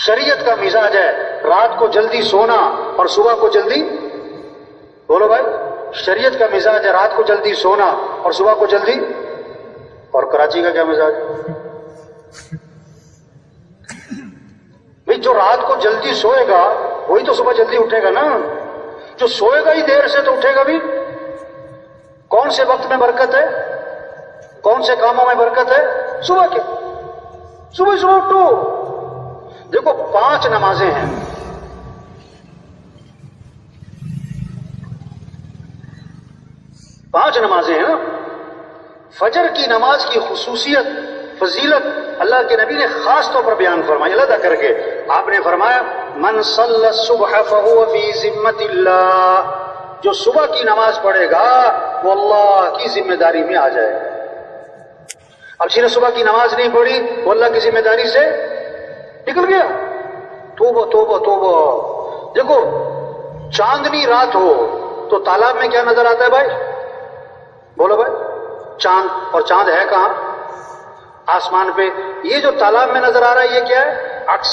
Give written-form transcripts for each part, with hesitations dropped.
شریعت کا مزاج ہے رات کو جلدی سونا اور صبح کو جلدی، بولو بھائی، شریعت کا مزاج ہے رات کو جلدی سونا اور صبح کو جلدی، اور کراچی کا کیا مزاج؟ بھئی جو رات کو جلدی سوئے گا وہی تو صبح جلدی اٹھے گا نا، جو سوئے گا ہی دیر سے تو اٹھے گا بھی۔ کون سے وقت میں برکت ہے، کون سے کاموں میں برکت ہے؟ صبح کے، صبح اٹھو۔ دیکھو 5 نمازیں ہیں، 5 نمازیں ہیں نا۔ فجر کی نماز کی خصوصیت، فضیلت اللہ کے نبی نے خاص طور پر بیان فرمائی علیحدہ کر کے۔ آپ نے فرمایا من صلی الصبح فهو فی ذمۃ اللہ، جو صبح کی نماز پڑھے گا وہ اللہ کی ذمہ داری میں آ جائے گا۔ اب جس نے صبح کی نماز نہیں پڑھی وہ اللہ کی ذمہ داری سے نکل گیا۔ توبہ توبہ توبہ۔ دیکھو چاندنی رات ہو تو تالاب میں کیا نظر آتا ہے بھائی؟ بولو بھائی، چاند، اور چاند ہے کہاں؟ آسمان پہ۔ یہ جو تالاب میں نظر آ رہا ہے یہ کیا ہے؟ عکس۔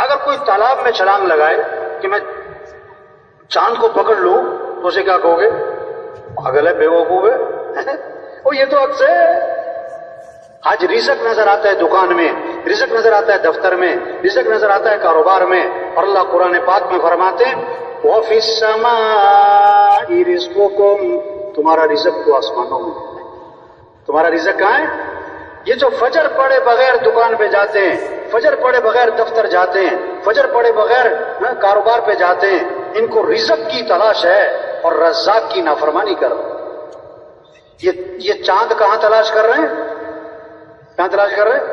اگر کوئی تالاب میں چھلانگ لگائے کہ میں چاند کو پکڑ لوں تو اسے کیا کہو گے؟ پاگل ہے، بیوقوف ہے۔ وہ یہ تو عکس ہے۔ آج رزق نظر آتا ہے دکان میں، رزق نظر آتا ہے دفتر میں، رزق نظر آتا ہے کاروبار میں، اور اللہ قرآن پاک میں فرماتے ہیں وَفِي السَّمَاءِ رِزْقُكُمْ، تمہارا رزق تو آسمانوں میں ہے۔ تمہارا رزق کہاں ہے؟ یہ جو فجر پڑھے بغیر دکان پہ جاتے ہیں، فجر پڑھے بغیر دفتر جاتے ہیں، فجر پڑھے بغیر کاروبار پہ جاتے ہیں، ان کو رزق کی تلاش ہے اور رزاق کی نافرمانی کر رہے ہیں۔ یہ چاند کہاں تلاش کر رہے ہیں؟ کہاں تلاش کر رہے ہیں؟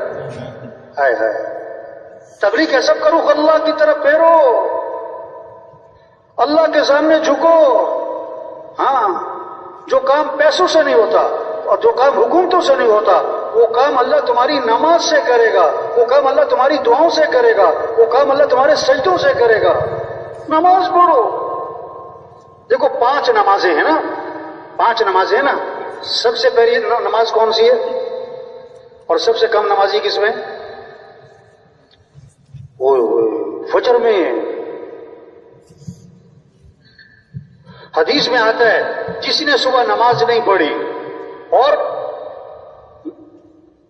ہائے ہائے، تبلیغ کیسا کرو؟ اللہ کی طرف پھیرو، اللہ کے سامنے جھکو۔ ہاں، جو کام پیسوں سے نہیں ہوتا اور جو کام حکومتوں سے نہیں ہوتا وہ کام اللہ تمہاری نماز سے کرے گا، وہ کام اللہ تمہاری دعاؤں سے کرے گا، وہ کام اللہ تمہارے سجدوں سے کرے گا۔ نماز پڑھو۔ دیکھو 5 نمازیں ہیں نا، 5 نمازیں ہیں نا۔ سب سے پہلی نماز کون سی ہے اور سب سے کم نمازی کس میں؟ فجر میں۔ حدیث میں آتا ہے جس نے صبح نماز نہیں پڑھی اور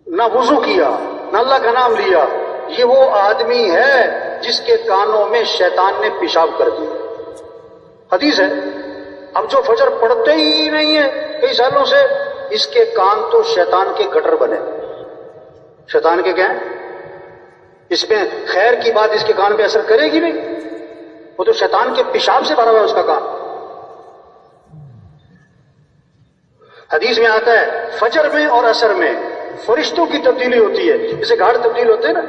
نہ وضو کیا نہ اللہ کا نام لیا، یہ وہ آدمی ہے جس کے کانوں میں شیطان نے پیشاب کر دیا۔ حدیث ہے۔ اب جو فجر پڑھتے ہی نہیں ہے کئی سالوں سے، اس کے کان تو شیطان کے گٹر بنے۔ شیطان کے کیا ہیں؟ اس میں خیر کی بات اس کے کان پہ اثر کرے گی نہیں، وہ تو شیطان کے پیشاب سے بھرا ہوا ہے اس کا کان۔ حدیث میں آتا ہے فجر میں اور عصر میں فرشتوں کی تبدیلی ہوتی ہے، جیسے گھاڑ تبدیل ہوتے ہیں نا،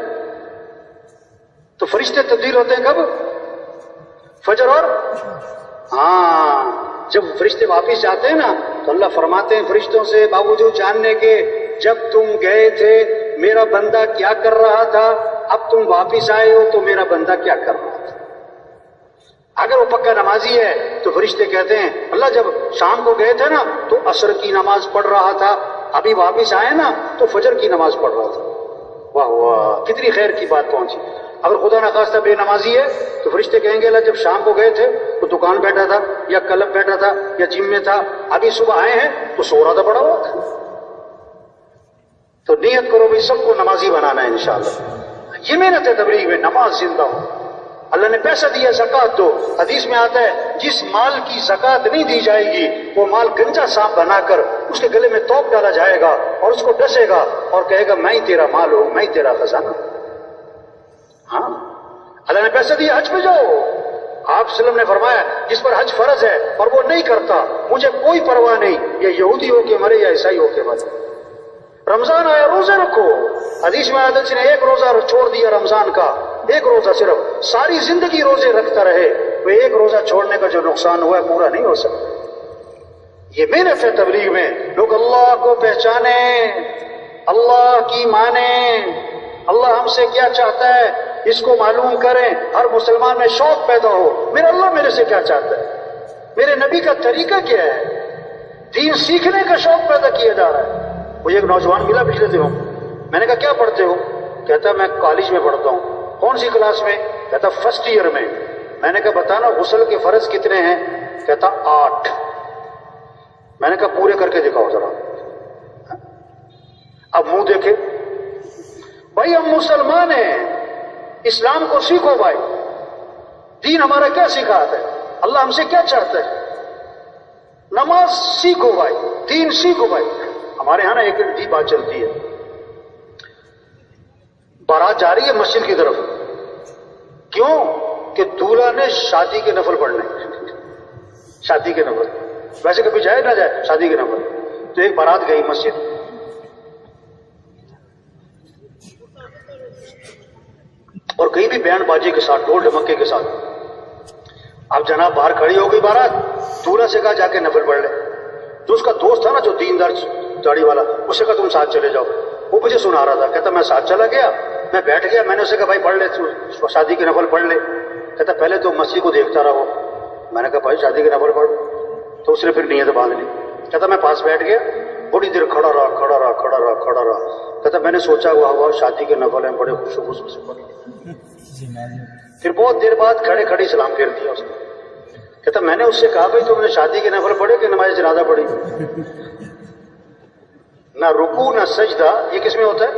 تو فرشتے تبدیل ہوتے ہیں کب؟ فجر اور جب فرشتے واپس جاتے ہیں نا تو اللہ فرماتے ہیں فرشتوں سے باوجود جاننے کے جب تم گئے تھے میرا بندہ کیا کر رہا تھا، اب تم واپس آئے ہو تو میرا بندہ کیا کر رہا تھا۔ اگر وہ پکا نمازی ہے تو فرشتے کہتے ہیں اللہ جب شام کو گئے تھے نا تو عصر کی نماز پڑھ رہا تھا، ابھی واپس آئے نا تو فجر کی نماز پڑھ رہا تھا۔ واہ واہ، کتنی خیر کی بات پہنچی۔ اگر خدا نخواستہ بے نمازی ہے تو فرشتے کہیں گے اللہ جب شام کو گئے تھے تو دکان بیٹھا تھا یا کلب بیٹھا تھا یا جم میں تھا، ابھی صبح آئے ہیں تو سو رہا تھا پڑا ہوا تھا۔ تو نیت کرو بھی سب کو نمازی بنانا ہے انشاءاللہ۔ یہ محنت ہے تبلیغ میں، نماز زندہ ہو۔ اللہ نے پیسہ دیا زکوٰۃ دو، حدیث میں آتا ہے جس مال کی زکوٰۃ نہیں دی جائے گی وہ مال گنجا سانپ بنا کر اس کے گلے میں توپ ڈالا جائے گا اور اس کو ڈسے گا اور کہے گا میں ہی تیرا مال ہوں، میں ہی تیرا خزانہ۔ ہاں، اللہ نے پیسہ دیا حج پہ جاؤ۔ آپ صلی اللہ علیہ وسلم نے فرمایا جس پر حج فرض ہے اور وہ نہیں کرتا مجھے کوئی پرواہ نہیں، یہ یہودی ہو کے مرے یا عیسائی ہو کے مرے۔ رمضان آیا روزے رکھو، حدیث میں عادت سے نے ایک روزہ چھوڑ دیا رمضان کا، ایک روزہ صرف، ساری زندگی روزے رکھتا رہے، وہ ایک روزہ چھوڑنے کا جو نقصان ہوا ہے پورا نہیں ہو سکتا۔ یہ محنت ہے تبلیغ میں، لوگ اللہ کو پہچانیں، اللہ کی مانیں، اللہ ہم سے کیا چاہتا ہے اس کو معلوم کریں۔ ہر مسلمان میں شوق پیدا ہو میرا اللہ میرے سے کیا چاہتا ہے، میرے نبی کا طریقہ کیا ہے، دین سیکھنے کا شوق پیدا کیا جا رہا ہے۔ مجھے ایک نوجوان ملا پچھلے دنوں، میں نے کہا کیا پڑھتے ہو؟ کہتا ہے میں کالج میں پڑھتا ہوں۔ کون سی کلاس میں؟ کہتا فرسٹ ایئر میں. میں نے کہا بتانا غسل کے فرض کتنے ہیں؟ کہتا 8. میں نے کہا پورے کر کے دکھاؤ ذرا. اب منہ دیکھے. بھائی ہم مسلمان ہیں، اسلام کو سیکھو بھائی. دین ہمارا کیا سکھاتا ہے؟ اللہ ہم سے کیا چاہتا ہے؟ نماز سیکھو بھائی، دین سیکھو بھائی. ہمارے ہاں نا ایک عجیب بات چلتی ہے. بارات جا رہی ہے مسجد کی طرف. کیوں؟ کہ دولہا نے شادی کے نفل پڑھنے. شادی کے نفل. ویسے کبھی جائے نہ جائے شادی کے نفل. تو ایک بارات گئی مسجد. اور کہیں بھی بینڈ باجے کے ساتھ، ڈھول ڈھمکے کے ساتھ. اب جناب باہر کھڑی ہو گئی بارات. دولہا سے کہا جا کے نفل پڑھ لے. جو اس کا دوست تھا نا جو دیندار داڑھی والا، اس سے کہا تم ساتھ چلے جاؤ. وہ مجھے سنا رہا تھا. کہتا میں ساتھ چلا گیا، میں بیٹھ گیا. میں نے اسے کہا بھائی پڑھ لے، شادی کے نفل پڑھ لے. کہتا پہلے تو مسجد کو دیکھتا رہو. میں نے کہا بھائی شادی کے نفل پڑھ. تو اس نے پھر نیت باندھ لی. کہتا میں پاس بیٹھ گیا، بڑی دیر کھڑا رہا. کہتا میں نے سوچا ہوا شادی کے نفل ہیں، بڑے خوش خوش سے پڑھ. پھر بہت دیر بعد کھڑے کھڑے سلام پھیر دیا اس نے. کہتا میں نے اس سے کہا بھائی تم نے شادی کے نفل پڑھے کہ نماز جنازہ پڑھی؟ نہ رکوع نہ سجدہ، یہ کس میں ہوتا ہے؟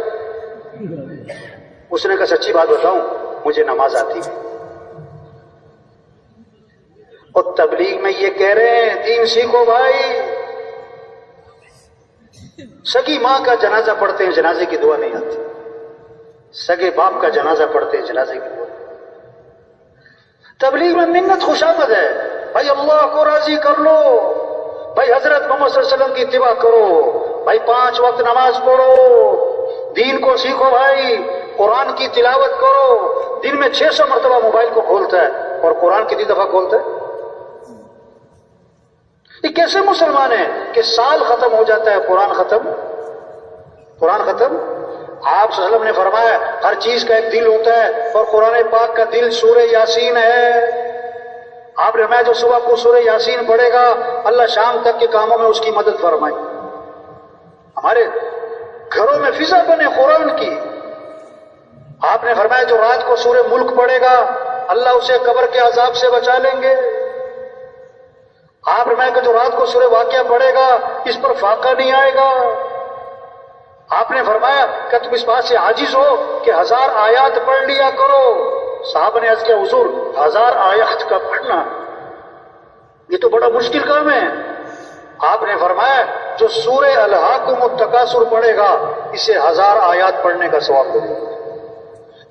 اس نے کہا سچی بات بتاؤں مجھے نماز آتی ہے. اور تبلیغ میں یہ کہہ رہے ہیں دین سیکھو بھائی. سگی ماں کا جنازہ پڑھتے ہیں، جنازے کی دعا نہیں آتی. سگے باپ کا جنازہ پڑھتے ہیں، جنازے کی دعا. تبلیغ میں منت خوشامد ہے. بھائی اللہ کو راضی کر لو، بھائی حضرت محمد صلی اللہ علیہ وسلم کی اتباع کرو، بھائی 5 وقت نماز پڑھو، دین کو سیکھو بھائی، قرآن کی تلاوت کرو. دن میں 600 مرتبہ موبائل کو کھولتا ہے اور قرآن کتنی دفعہ کھولتا ہے؟ یہ کیسے مسلمان ہیں کہ سال ختم ہو جاتا ہے قرآن ختم؟ آپ صلی اللہ علیہ وسلم نے فرمایا ہر چیز کا ایک دل ہوتا ہے اور قرآن پاک کا دل سورہ یاسین ہے. آپ نے فرمایا جو صبح کو سورہ یاسین پڑھے گا اللہ شام تک کے کاموں میں اس کی مدد فرمائے. ہمارے گھروں میں فضا بنے قرآن کی. آپ نے فرمایا جو رات کو سورہ ملک پڑھے گا اللہ اسے قبر کے عذاب سے بچا لیں گے. آپ نے فرمایا کہ جو رات کو سورہ واقعہ پڑھے گا اس پر فاقہ نہیں آئے گا. آپ نے فرمایا کہ تم اس بات سے عاجز ہو کہ 1000 آیات پڑھ لیا کرو. صاحب نے عرض کیا حضور 1000 آیات کا پڑھنا یہ تو بڑا مشکل کام ہے. آپ نے فرمایا جو سورہ الہاکم التکاثر پڑھے گا اسے 1000 آیات پڑھنے کا ثواب ملے گا.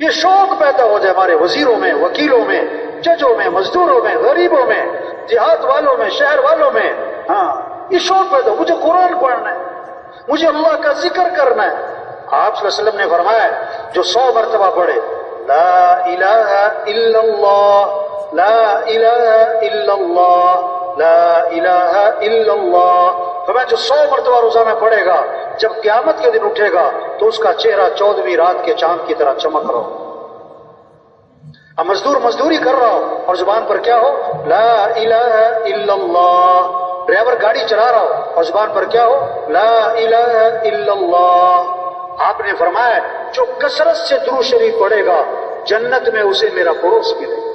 یہ شوق پیدا ہو جائے ہمارے وزیروں میں، وکیلوں میں، ججوں میں، مزدوروں میں، غریبوں میں، دیہات والوں میں، شہر والوں میں. ہاں یہ شوق پیدا ہو مجھے قرآن پڑھنا ہے، مجھے اللہ کا ذکر کرنا ہے. آپ صلی اللہ علیہ وسلم نے فرمایا جو 100 مرتبہ پڑھے لا الہ الا اللہ، لا الہ الا اللہ، لا الہ الا اللہ، فرمایا جو 100 مرتبہ روزانہ پڑھے گا جب قیامت کے دن اٹھے گا تو اس کا چہرہ 14ویں رات کے چاند کی طرح چمک رہا ہو. اب مزدور مزدوری کر رہا ہو اور زبان پر کیا ہو؟ لا الہ الا اللہ. ڈرائیور گاڑی چلا رہا ہو اور زبان پر کیا ہو؟ لا الہ الا اللہ. آپ نے فرمایا جو کثرت سے درود شریف پڑھے گا جنت میں اسے میرا پڑوس ملے گا.